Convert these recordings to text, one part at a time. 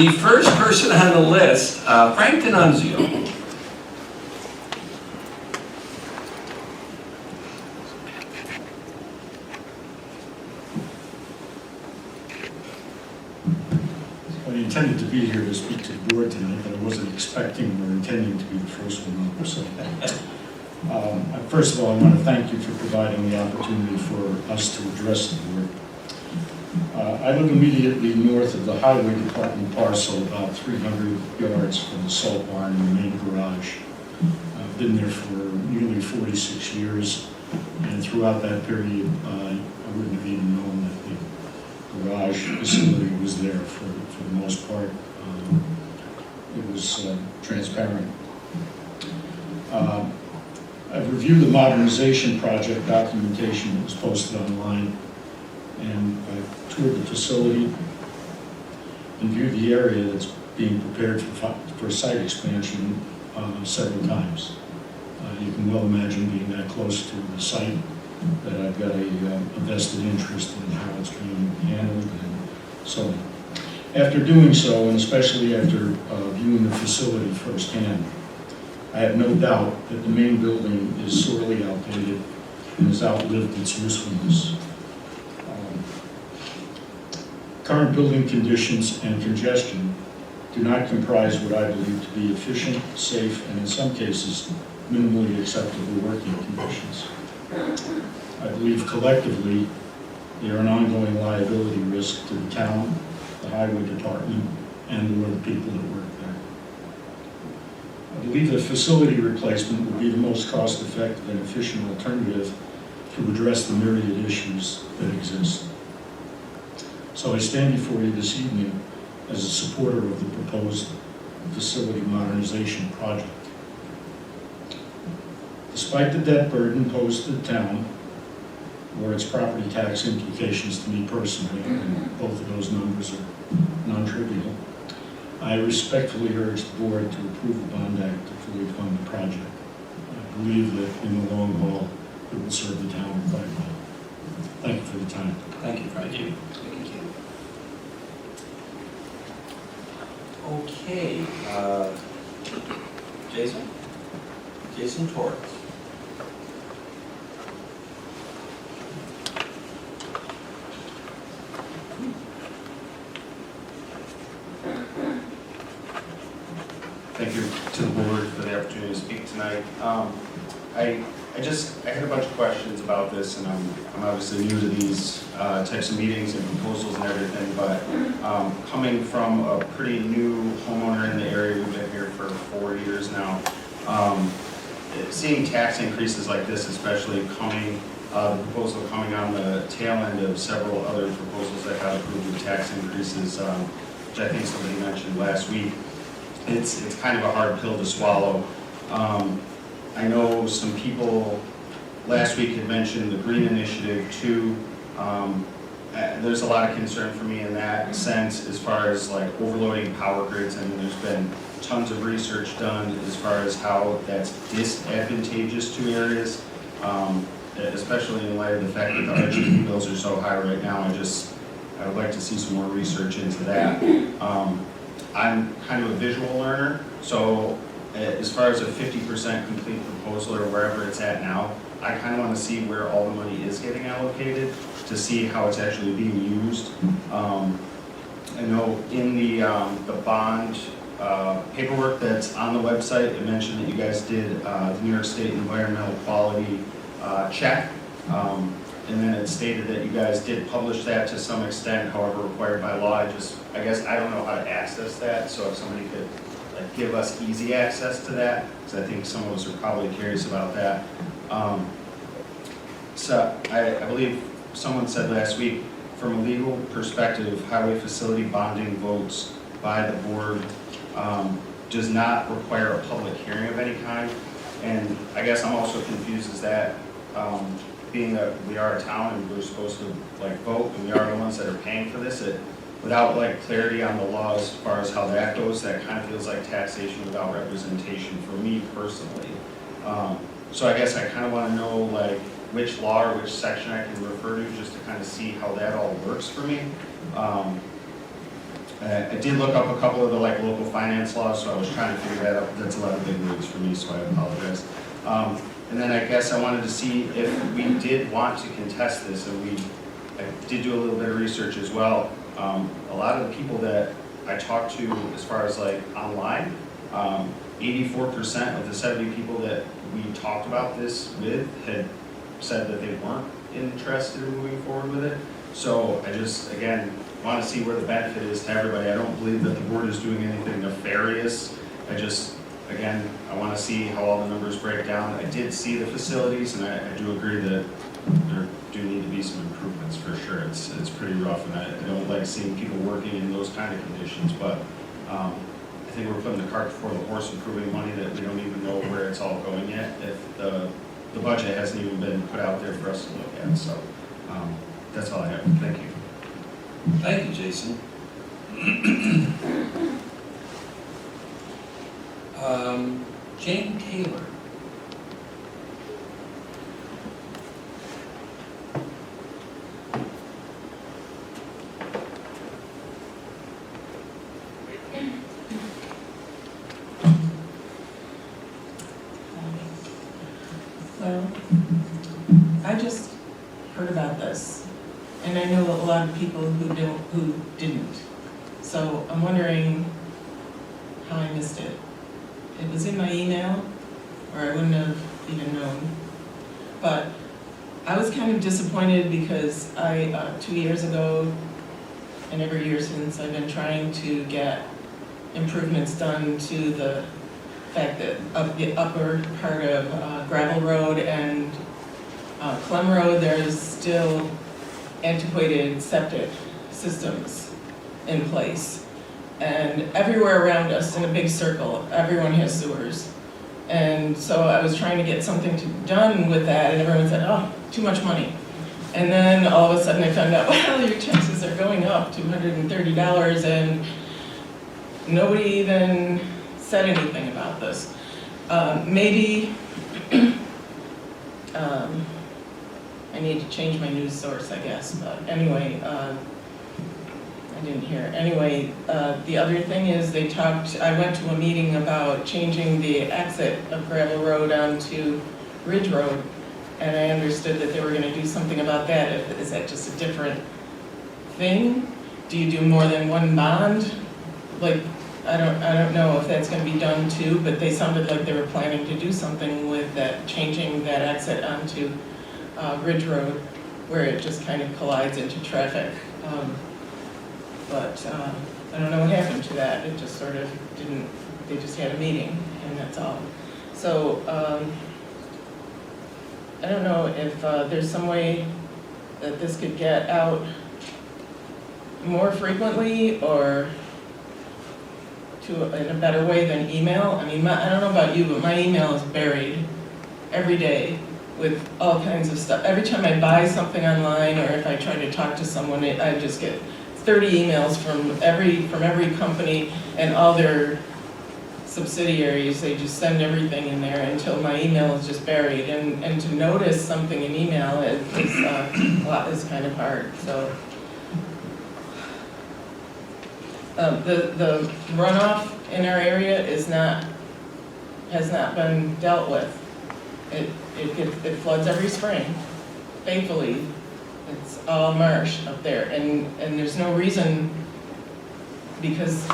The first person on the list, Frank D'Annunzio. I intended to be here to speak to the board tonight, but I wasn't expecting or intending to be the first one up. So, first of all, I want to thank you for providing the opportunity for us to address the board. I live immediately north of the Highway Department parcel, about 300 yards from the salt barn and the main garage. I've been there for nearly 46 years, and throughout that period, I wouldn't have even known that the garage facility was there for the most part. It was transparent. I've reviewed the modernization project documentation that was posted online, and I toured the facility and viewed the area that's being prepared for site expansion several times. You can well imagine being that close to the site that I've got a vested interest in how it's being handled and so on. After doing so, and especially after viewing the facility firsthand, I have no doubt that the main building is sorely outdated and has outlived its usefulness. Current building conditions and congestion do not comprise what I believe to be efficient, safe, and in some cases, minimally acceptable working conditions. I believe collectively they are an ongoing liability risk to the town, the highway department, and the people that work there. I believe that facility replacement would be the most cost-effective and efficient alternative to address the myriad issues that exist. So I stand before you this evening as a supporter of the proposed facility modernization project. Despite the debt burden posed to the town, or its property tax implications to me personally, and both of those numbers are non-trivial, I respectfully urge the board to approve the Bond Act to fully fund the project. I believe that in the long haul, it will serve the town quite well. Thank you for the time. Thank you, Frank. Thank you. Okay, Jason Torres. Thank you to the board for the opportunity to speak tonight. I had a bunch of questions about this, and I'm obviously new to these types of meetings and proposals and everything, but coming from a pretty new homeowner in the area, we've been here for 4 years now, seeing tax increases like this, especially the proposal coming on the tail end of several other proposals that got approved with tax increases, which I think somebody mentioned last week, it's kind of a hard pill to swallow. I know some people last week had mentioned the Green Initiative too. There's a lot of concern for me in that sense as far as like overloading power grids. I mean, there's been tons of research done as far as how that's disadvantageous to areas, especially in light of the fact that the RGB bills are so high right now. I would like to see some more research into that. I'm kind of a visual learner, so as far as a 50% complete proposal or wherever it's at now, I kind of want to see where all the money is getting allocated to see how it's actually being used. I know in the bond paperwork that's on the website, it mentioned that you guys did the New York State Environmental Quality check. And then it stated that you guys did publish that to some extent, however required by law. I guess I don't know how to access that, so if somebody could like give us easy access to that, because I think some of us are probably curious about that. So I believe someone said last week, from a legal perspective, highway facility bonding votes by the board does not require a public hearing of any kind. And I guess I'm also confused as that, being that we are a town and we're supposed to like vote, and we are the ones that are paying for this, without like clarity on the law as far as how that goes, that kind of feels like taxation without representation for me personally. So I guess I kind of want to know like which law or which section I can refer to just to kind of see how that all works for me. I did look up a couple of the like local finance laws, so I was trying to figure that out. That's a lot of big words for me, so I apologize. And then I guess I wanted to see if we did want to contest this, and I did do a little bit of research as well. A lot of the people that I talked to as far as like online, 84% of the 70 people that we talked about this with had said that they weren't interested in moving forward with it. So I just, again, want to see where the benefit is to everybody. I don't believe that the board is doing anything nefarious. I just, again, I want to see how all the numbers break down. I did see the facilities, and I do agree that there do need to be some improvements for sure. It's pretty rough, and I don't like seeing people working in those kind of conditions, but I think we're putting the cart before the horse, improving money that we don't even know where it's all going yet, if the budget hasn't even been put out there for us to look at. So that's all I have. Thank you. Thank you, Jason. Jane Taylor. Well, I just heard about this, and I know a lot of people who didn't. So I'm wondering how I missed it. It was in my email, or I wouldn't have even known. But I was kind of disappointed because 2 years ago, and every year since, I've been trying to get improvements done to the fact that up the upper part of Gravel Road and Clem Road, there's still antiquated septic systems in place. And everywhere around us in a big circle, everyone has sewers. And so I was trying to get something done with that, and everyone said, oh, too much money. And then all of a sudden I found out, well, your taxes are going up $230, and nobody even said anything about this. Maybe I need to change my news source, I guess, but anyway, I didn't hear. Anyway, the other thing is I went to a meeting about changing the exit of Gravel Road onto Ridge Road, and I understood that they were gonna do something about that. Is that just a different thing? Do you do more than one bond? Like, I don't know if that's gonna be done too, but they sounded like they were planning to do something with that, changing that exit onto Ridge Road, where it just kind of collides into traffic. But I don't know what happened to that. It just sort of didn't, they just had a meeting, and that's all. So I don't know if there's some way that this could get out more frequently, or in a better way than email. I mean, I don't know about you, but my email is buried every day with all kinds of stuff. Every time I buy something online, or if I try to talk to someone, I just get 30 emails from every company and all their subsidiaries. They just send everything in there until my email is just buried. And to notice something in email is kind of hard. So the runoff in our area has not been dealt with. It floods every spring, thankfully. It's all marsh up there, and there's no reason, because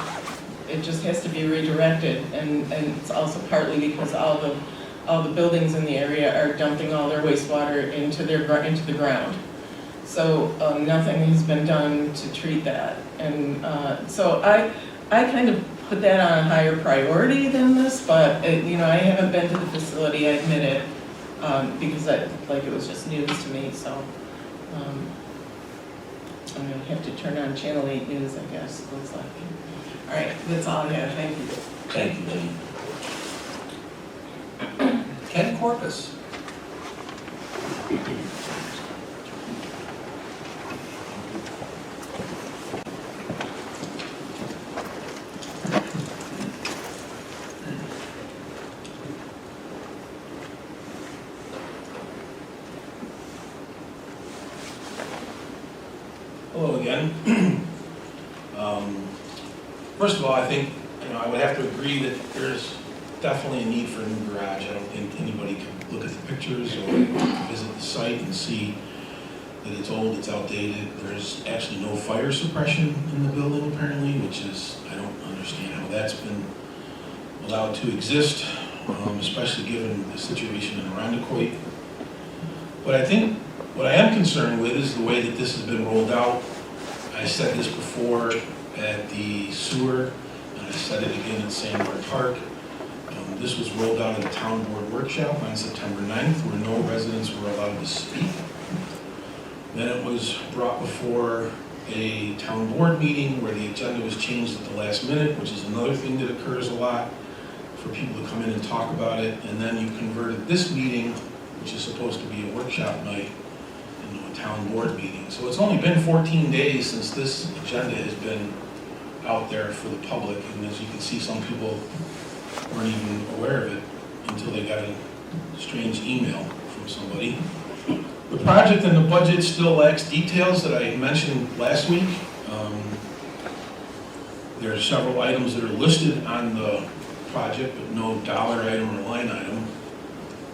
it just has to be redirected, and it's also partly because all the buildings in the area are dumping all their wastewater into the ground. So nothing has been done to treat that, and so I kind of put that on a higher priority than this, but I haven't been to the facility, I admit it, because it was just news to me. So I'm gonna have to turn on Channel 8 News, I guess, it looks like. All right, that's all I have. Thank you. Thank you, Jane. Ken Corpus. Hello again. I think, I would have to agree that there's definitely a need for a new garage. I don't think anybody can look at the pictures or visit the site and see that it's old, it's outdated. There's actually no fire suppression in the building apparently, which is, I don't understand how that's been allowed to exist, especially given the situation in Arundecoit. But I think what I am concerned with is the way that this has been rolled out. I said this before at the sewer, and I said it again at Sandbar Park. This was rolled out at a town board workshop on September 9th, where no residents were allowed to speak. Then it was brought before a town board meeting where the agenda was changed at the last minute, which is another thing that occurs a lot, for people to come in and talk about it. And then you converted this meeting, which is supposed to be a workshop night, into a town board meeting. So it's only been 14 days since this agenda has been out there for the public. And as you can see, some people weren't even aware of it until they got a strange email from somebody. The project and the budget still lacks details that I mentioned last week. There are several items that are listed on the project, but no dollar item or line item.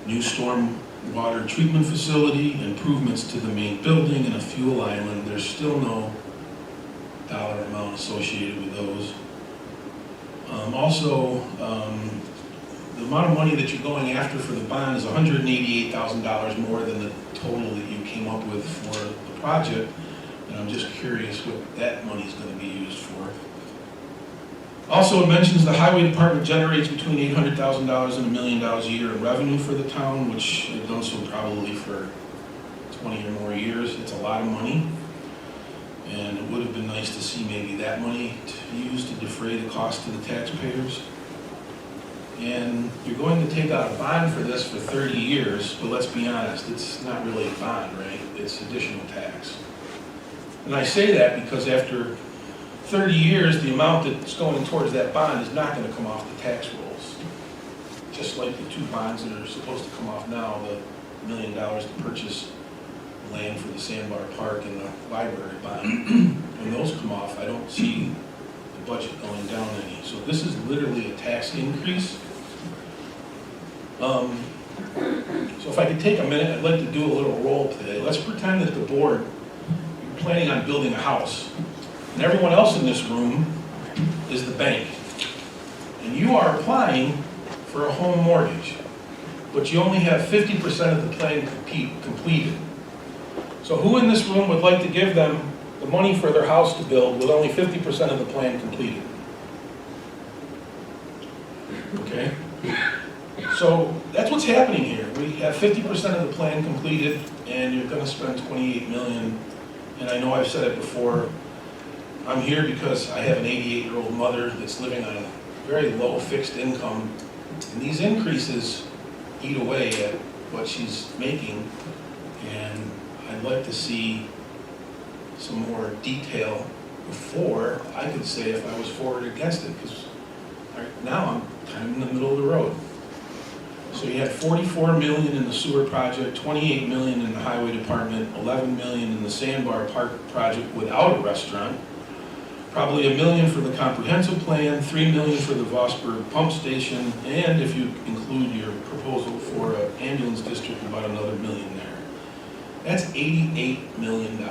New storm water treatment facility, improvements to the main building, and a fuel island. There's still no dollar amount associated with those. The amount of money that you're going after for the bond is $188,000 more than the total that you came up with for the project, and I'm just curious what that money is going to be used for. Also, it mentions the highway department generates between $800,000 and $1 million a year in revenue for the town, which they've done so probably for 20 or more years. It's a lot of money, and it would have been nice to see maybe that money to use to defray the cost to the taxpayers. And you're going to take out a bond for this for 30 years, but let's be honest, it's not really a bond, right? It's additional tax. And I say that because after 30 years, the amount that's going towards that bond is not going to come off the tax rolls. Just like the two bonds that are supposed to come off now, the $1 million to purchase land for the Sandbar Park and the library bond. When those come off, I don't see the budget going down any. So this is literally a tax increase. So if I could take a minute, I'd like to do a little roll today. Let's pretend that the board, you're planning on building a house, and everyone else in this room is the bank. And you are applying for a home mortgage, but you only have 50% of the plan completed. So who in this room would like to give them the money for their house to build with only 50% of the plan completed? Okay? So that's what's happening here. We have 50% of the plan completed, and you're going to spend $28 million. And I know I've said it before, I'm here because I have an 88-year-old mother that's living on a very low fixed income, and these increases eat away at what she's making, and I'd like to see some more detail before I could say if I was for or against it, because right now I'm kind of in the middle of the road. So you had $44 million in the sewer project, $28 million in the highway department, $11 million in the Sandbar Park project without a restaurant, probably $1 million for the comprehensive plan, $3 million for the Vosburg pump station, and if you include your proposal for an ambulance district, about another $1 million there. That's $88 million,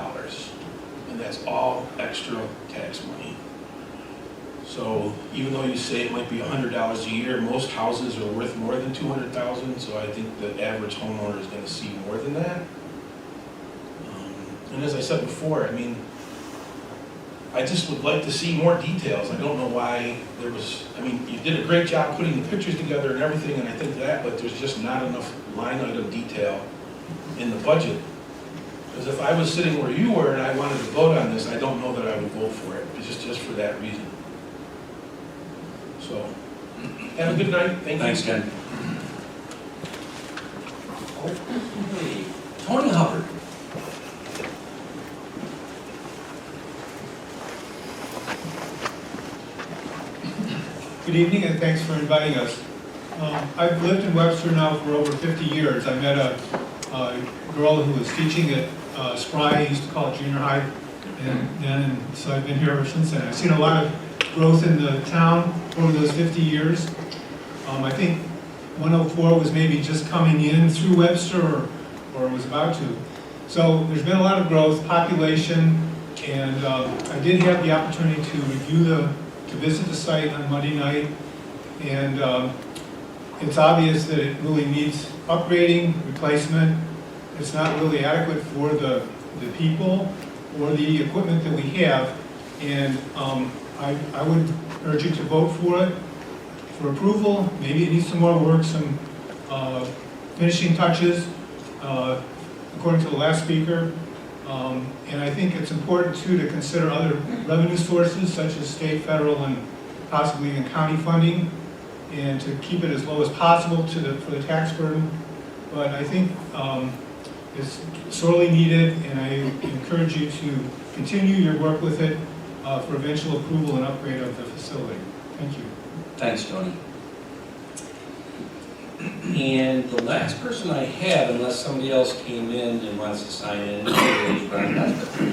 and that's all extra tax money. So even though you say it might be $100 a year, most houses are worth more than $200,000, so I think the average homeowner is going to see more than that. And as I said before, I mean, I just would like to see more details. I don't know why there was, I mean, you did a great job putting the pictures together and everything, and I think that, but there's just not enough line item detail in the budget. Because if I was sitting where you were and I wanted to vote on this, I don't know that I would vote for it, just for that reason. So, have a good night. Thank you. Thanks, Ken. Okay. Tony Hubbard. Good evening, and thanks for inviting us. I've lived in Webster now for over 50 years. I met a girl who was teaching at Spry, used to call it junior high, and so I've been here ever since then. I've seen a lot of growth in the town over those 50 years. I think 104 was maybe just coming in through Webster or was about to. So there's been a lot of growth, population, and I did have the opportunity to visit the site on Monday night, and it's obvious that it really needs upgrading, replacement. It's not really adequate for the people or the equipment that we have, and I would urge you to vote for it, for approval. Maybe it needs some more work, some finishing touches, according to the last speaker. And I think it's important too to consider other revenue sources such as state, federal, and possibly even county funding, and to keep it as low as possible for the tax burden. But I think it's sorely needed, and I encourage you to continue your work with it for eventual approval and upgrade of the facility. Thank you. Thanks, Tony. And the last person I have, unless somebody else came in and wants to sign in, is Ron Webster.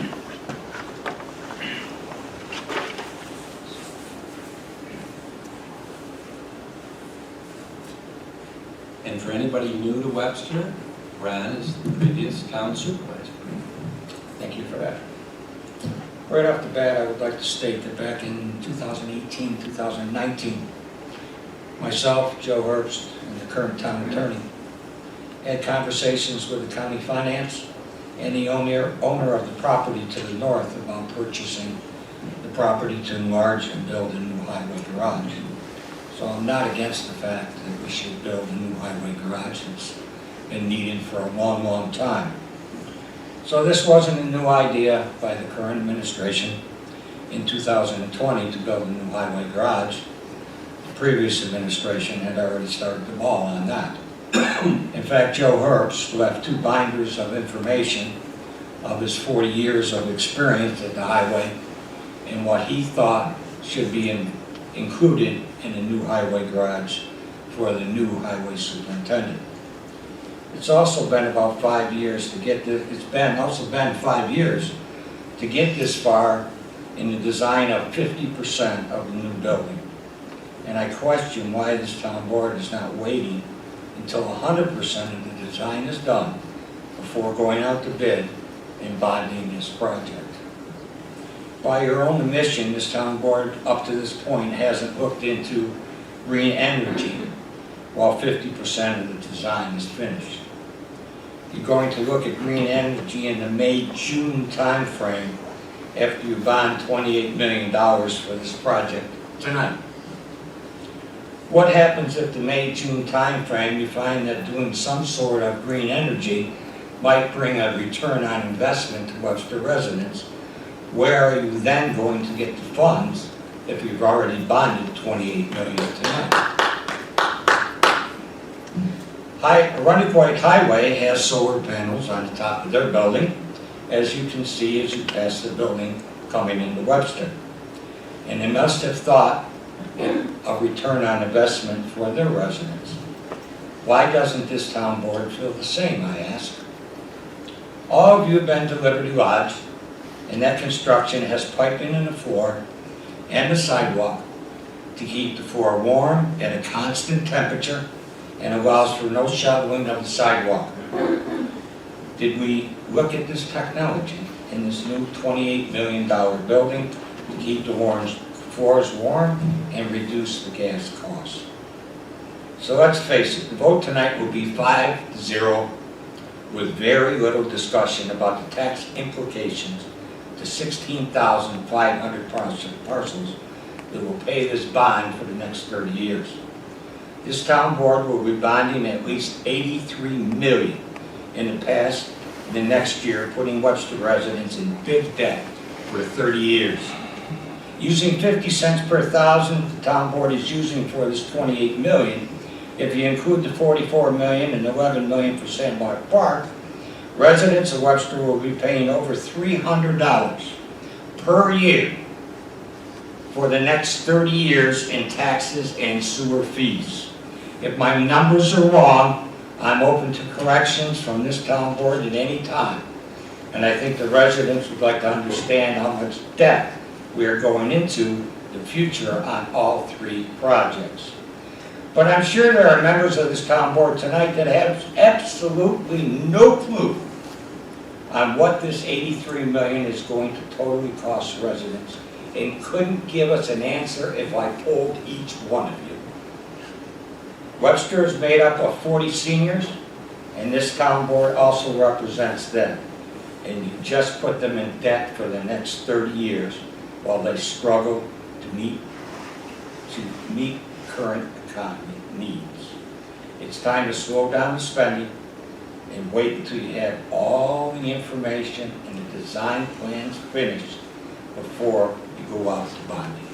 And for anybody new to Webster, Ron is the previous town supervisor. Thank you for that. Right off the bat, I would like to state that back in 2018, 2019, myself, Joe Herbst, and the current town attorney had conversations with the county finance and the owner of the property to the north about purchasing the property to enlarge and build a new highway garage. So I'm not against the fact that we should build a new highway garage. It's been needed for a long, long time. So this wasn't a new idea by the current administration in 2020 to build a new highway garage. The previous administration had already started the ball on that. In fact, Joe Herbst left 2 binders of information of his 40 years of experience at the highway and what he thought should be included in a new highway garage for the new highway superintendent. It's also been about 5 years to get this. It's also been 5 years to get this far in the design of 50% of the new building. And I question why this town board is not waiting until 100% of the design is done before going out to bid and bonding this project. By your own admission, this town board up to this point hasn't looked into green energy while 50% of the design is finished. You're going to look at green energy in the May-June time frame after you bond $28 million for this project tonight. What happens at the May-June time frame? You find that doing some sort of green energy might bring a return on investment to Webster residents. Where are you then going to get the funds if you've already bonded $28 million tonight? Running Point Highway has solar panels on the top of their building, as you can see as you pass the building coming into Webster. And they must have thought of return on investment for their residents. Why doesn't this town board feel the same, I ask? All of you have been to Liberty Lodge, and that construction has piping in the floor and the sidewalk to keep the floor warm at a constant temperature and allows for no shoveling of the sidewalk. Did we look at this technology in this new $28 million building to keep the floors warm and reduce the gas costs? So let's face it, the vote tonight will be 5-0 with very little discussion about the tax implications to 16,500 parcels that will pay this bond for the next 30 years. This town board will be bonding at least $83 million in the next year, putting Webster residents in big debt for 30 years. Using 50 cents per thousand the town board is using for this $28 million, if you include the $44 million and $11 million for Sandmark Park, residents of Webster will be paying over $300 per year for the next 30 years in taxes and sewer fees. If my numbers are wrong, I'm open to corrections from this town board at any time. And I think the residents would like to understand how much debt we are going into the future on all three projects. But I'm sure there are members of this town board tonight that have absolutely no clue on what this 83 million is going to totally cost residents, and couldn't give us an answer if I polled each one of you. Webster is made up of 40 seniors, and this town board also represents them. And you just put them in debt for the next 30 years while they struggle to meet current economy needs. It's time to slow down the spending and wait until you have all the information and the design plans finished before you go out to bonding.